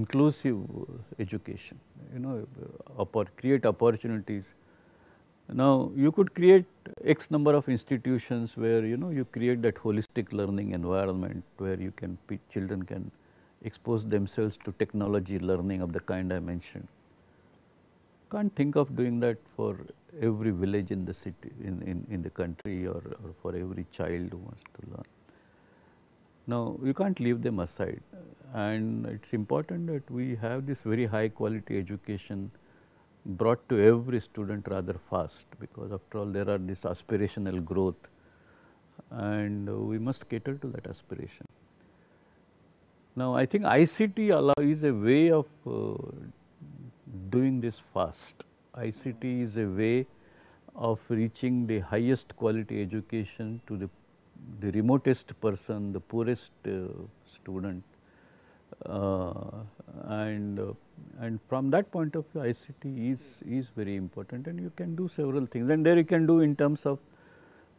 inclusive education, create opportunities. Now, you could create X number of institutions where, you create that holistic learning environment where you can, children can expose themselves to technology learning of the kind I mentioned. Can't think of doing that for every village in the city, in the country, or for every child who wants to learn. Now, you can't leave them aside, and it's important that we have this very high quality education brought to every student rather fast, because after all there are this aspirational growth, and we must cater to that aspiration. Now, I think ICT is a way of doing this fast. ICT is a way of reaching the highest quality education to the remotest person, the poorest student, and from that point of view, ICT is very important, and you can do several things. And there you can do in terms of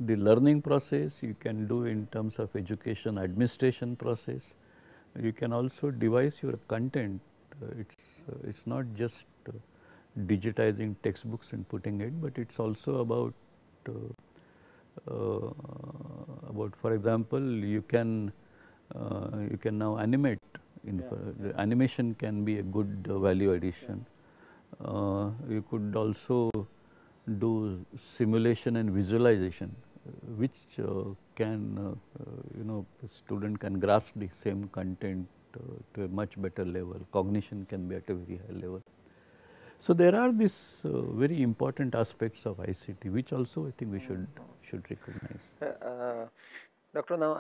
the learning process, you can do in terms of education administration process. You can also devise your content. It's not just digitizing textbooks and putting it, but it's also about, for example, you can now animate. The animation can be a good value addition. You could also do simulation and visualization, which student can grasp the same content to a much better level. Cognition can be at a very high level. So there are these very important aspects of ICT, which also I think we should recognize. Doctor, now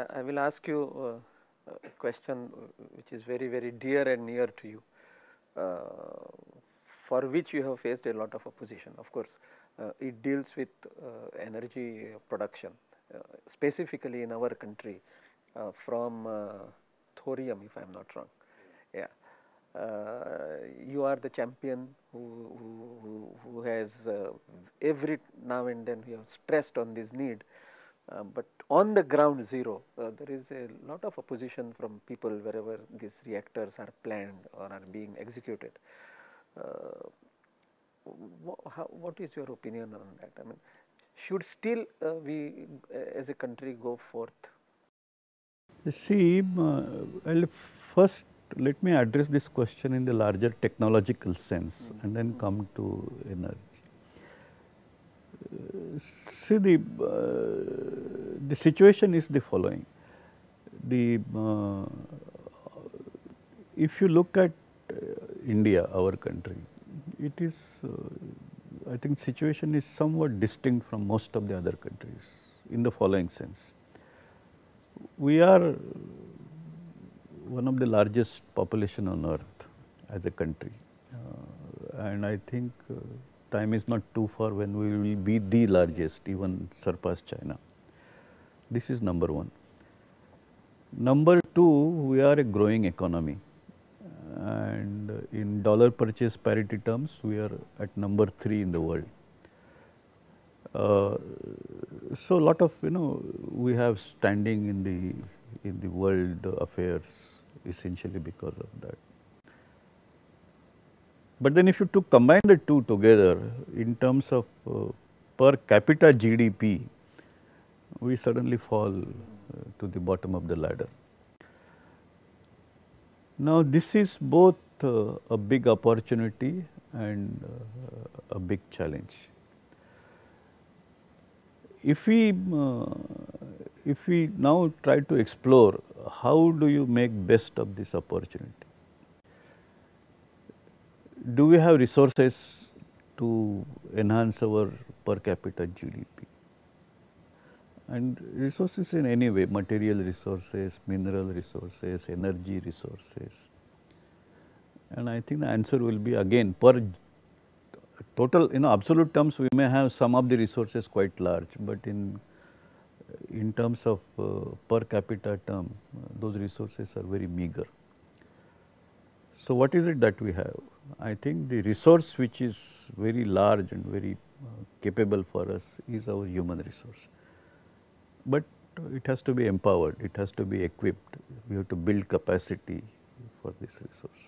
I will ask you a question which is very, very dear and near to you, for which you have faced a lot of opposition. Of course, it deals with energy production, specifically in our country, from thorium, if I am not wrong. Yeah. You are the champion who has every now and then you have stressed on this need, but on the ground zero, there is a lot of opposition from people wherever these reactors are planned or are being executed. What is your opinion on that? I mean, should still we as a country go forth? See, well, first let me address this question in the larger technological sense, and then come to energy. See, the situation is the following. If you look at India, our country, it is, I think, situation is somewhat distinct from most of the other countries in the following sense. We are one of the largest population on earth as a country, and I think time is not too far when we will be the largest, even surpass China. This is number one. Number two, we are a growing economy, and in dollar purchase parity terms, we are at number 3 in the world. So a lot of, we have standing in the world affairs essentially because of that. But then if you combine the two together in terms of per capita GDP, we suddenly fall to the bottom of the ladder. Now, this is both a big opportunity and a big challenge. If we now try to explore how do you make best of this opportunity, do we have resources to enhance our per capita GDP? And resources in any way, material resources, mineral resources, energy resources. And I think the answer will be, again, per total, absolute terms, we may have some of the resources quite large, but in terms of per capita term, those resources are very meager. So what is it that we have? I think the resource which is very large and very capable for us is our human resource. But it has to be empowered, it has to be equipped, we have to build capacity for this resource.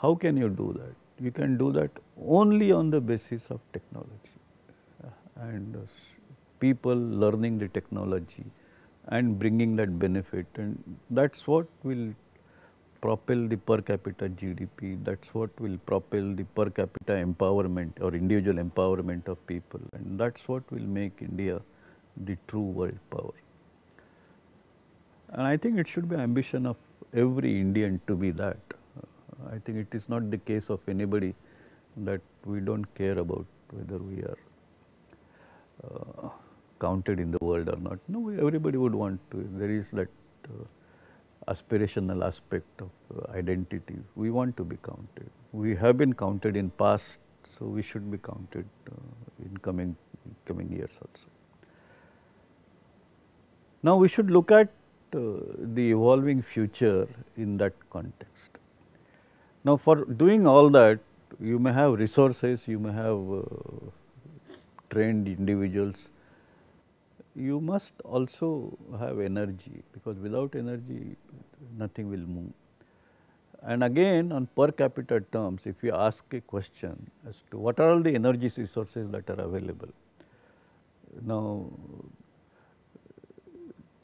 How can you do that? You can do that only on the basis of technology and people learning the technology and bringing that benefit, and that's what will propel the per capita GDP, that's what will propel the per capita empowerment or individual empowerment of people, and that's what will make India the true world power. And I think it should be ambition of every Indian to be that. I think it is not the case of anybody that we don't care about whether we are counted in the world or not. No, everybody would want to. There is that aspirational aspect of identity. We want to be counted. We have been counted in past, so we should be counted in coming years also. Now we should look at the evolving future in that context. Now for doing all that, you may have resources, you may have trained individuals. You must also have energy, because without energy, nothing will move. And again, on per capita terms, if you ask a question as to what are all the energy resources that are available, now,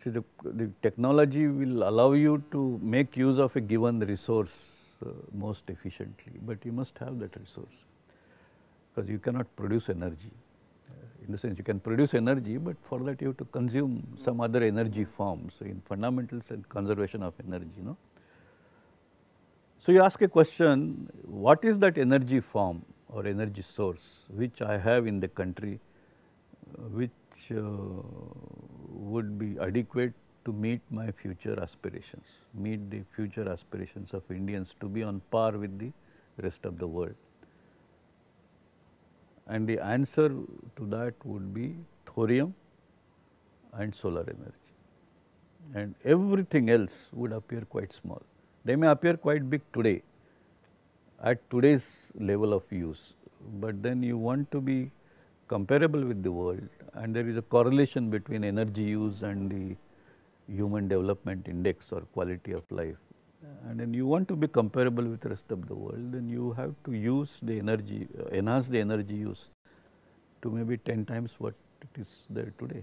see, the technology will allow you to make use of a given resource most efficiently, but you must have that resource, because you cannot produce energy. In the sense, you can produce energy, but for that you have to consume some other energy form. So, in fundamentals and conservation of energy, So, you ask a question, what is that energy form or energy source which I have in the country, which would be adequate to meet my future aspirations, meet the future aspirations of Indians to be on par with the rest of the world. And the answer to that would be thorium and solar energy. And everything else would appear quite small. They may appear quite big today, at today's level of use, but then you want to be comparable with the world, and there is a correlation between energy use and the human development index or quality of life. And then you want to be comparable with the rest of the world, then you have to use the energy, enhance the energy use to maybe 10 times what it is there today.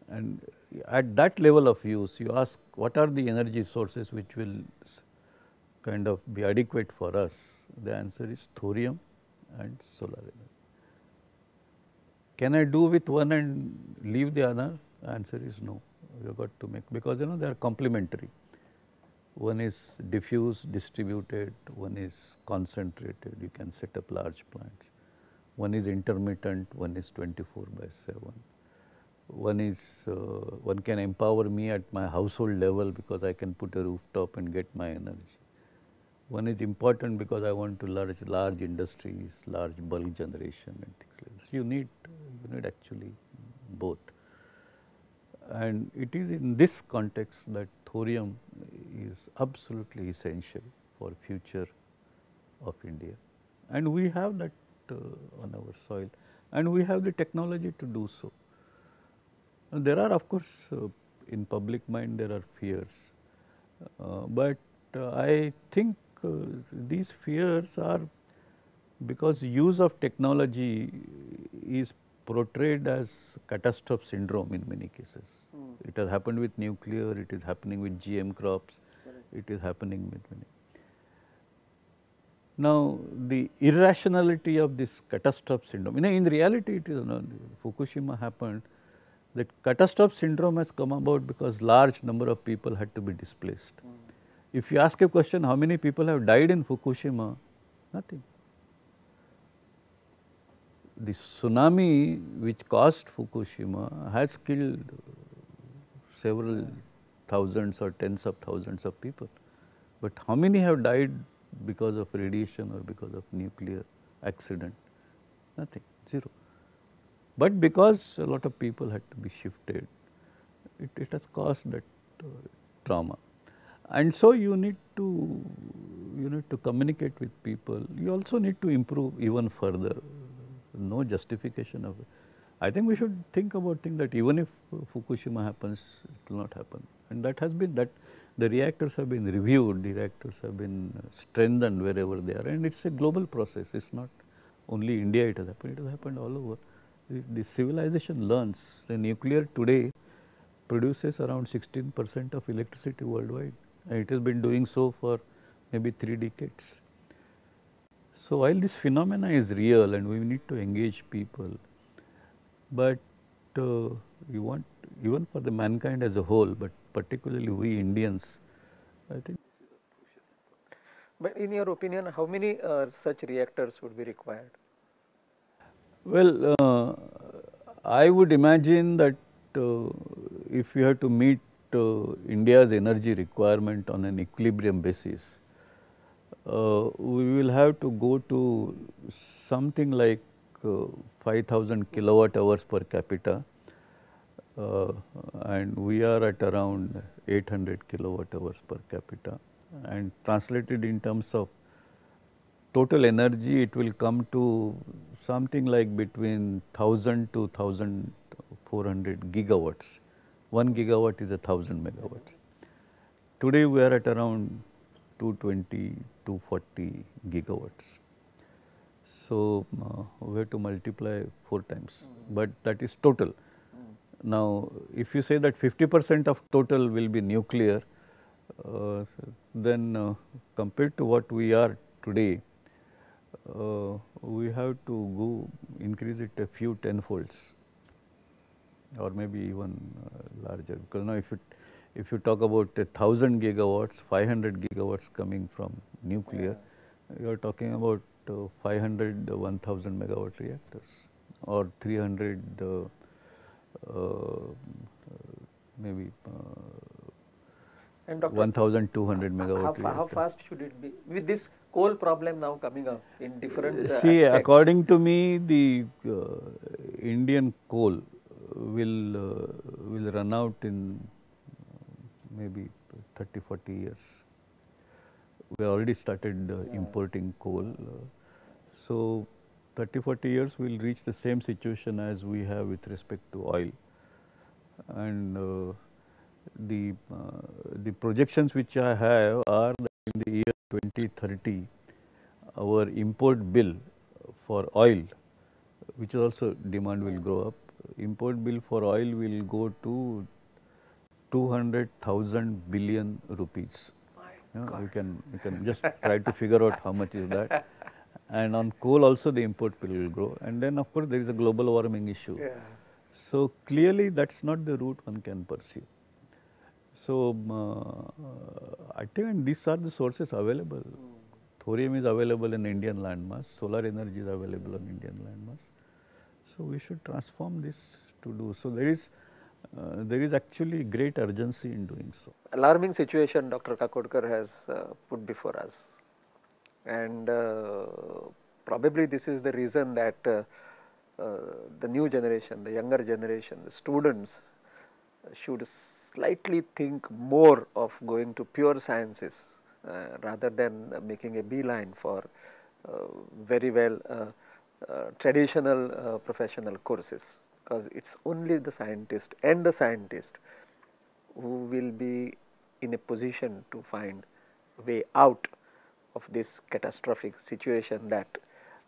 And at that level of use, you ask what are the energy sources which will kind of be adequate for us. The answer is thorium and solar energy. Can I do with one and leave the other? The answer is no. You have got to make, because they are complementary. One is diffuse, distributed, one is concentrated, you can set up large plants. One is intermittent, one is 24/7. One is, one can empower me at my household level because I can put a rooftop and get my energy. One is important because I want to large industries, large bulk generation and things like this. You need actually both. And it is in this context that thorium is absolutely essential for future of India. And we have that on our soil, and we have the technology to do so. And there are, of course, in public mind there are fears, but I think these fears are because use of technology is portrayed as catastrophe syndrome in many cases. It has happened with nuclear, it is happening with GM crops, it is happening with many. Now, the irrationality of this catastrophe syndrome, in reality it is, Fukushima happened, that catastrophe syndrome has come about because large number of people had to be displaced. If you ask a question, how many people have died in Fukushima? Nothing. The tsunami which caused Fukushima has killed several thousands or tens of thousands of people. But how many have died because of radiation or because of nuclear accident? Nothing, zero. But because a lot of people had to be shifted, it has caused that trauma. And so you need to communicate with people. You also need to improve even further. No justification of it. I think we should think about things that even if Fukushima happens, it will not happen. And that has been The reactors have been reviewed, the reactors have been strengthened wherever they are, and it's a global process. It's not only India it has happened, it has happened all over. The civilization learns. The nuclear today produces around 16% of electricity worldwide, and it has been doing so for maybe 3 decades. So while this phenomena is real and we need to engage people, but you want, even for the mankind as a whole, but particularly we Indians, I think. But in your opinion, how many such reactors would be required? Well, I would imagine that if we have to meet India's energy requirement on an equilibrium basis, we will have to go to something like 5,000 kilowatt hours per capita, uh, and we are at around 800 kilowatt hours per capita, and translated in terms of total energy, it will come to something like between 1000 to 1400 gigawatts. 1 gigawatt is 1000 megawatts. Today we are at around 220, 240 gigawatts. So we have to multiply 4 times, but that is total. Now, if you say that 50% of total will be nuclear, then compared to what we are today, we have to go increase it a few tenfolds, or maybe even larger. Because now, if you talk about 1000 gigawatts, 500 gigawatts coming from nuclear, you are talking about 500 1000 megawatt reactors, or 300 maybe And Dr. 1200 megawatt how fast should it be with this coal problem now coming up in different See, aspects? according to me, the Indian coal will run out in maybe 30-40 years. We already started importing coal, so 30-40 years we'll reach the same situation as we have with respect to oil, and the projections which I have are that in the year 2030, our import bill for oil, which is also demand will grow up, import bill for oil will go to 200,000 billion rupees. You can just try to figure out how much is that. And on coal also the import bill will grow. And then of course there is a global warming issue. Yeah. So clearly that's not the route one can pursue. So I think these are the sources available. Thorium is available in Indian landmass, solar energy is available on Indian landmass. So we should transform this to do. So there is actually great urgency in doing so. Alarming situation Dr. Kakodkar has put before us, and probably this is the reason that the new generation, the younger generation, the students should slightly think more of going to pure sciences rather than making a beeline for very well traditional professional courses, because it is only the scientist and the scientist who will be in a position to find a way out of this catastrophic situation that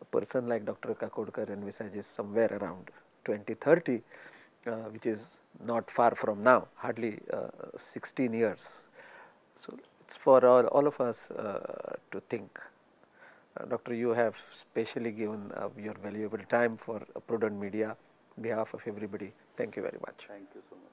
a person like Dr. Kakodkar envisages somewhere around 2030, which is not far from now, hardly 16 years. So, it is for all of us to think. Doctor, you have specially given your valuable time for Prudent Media. On behalf of everybody, thank you very much. Thank you so much.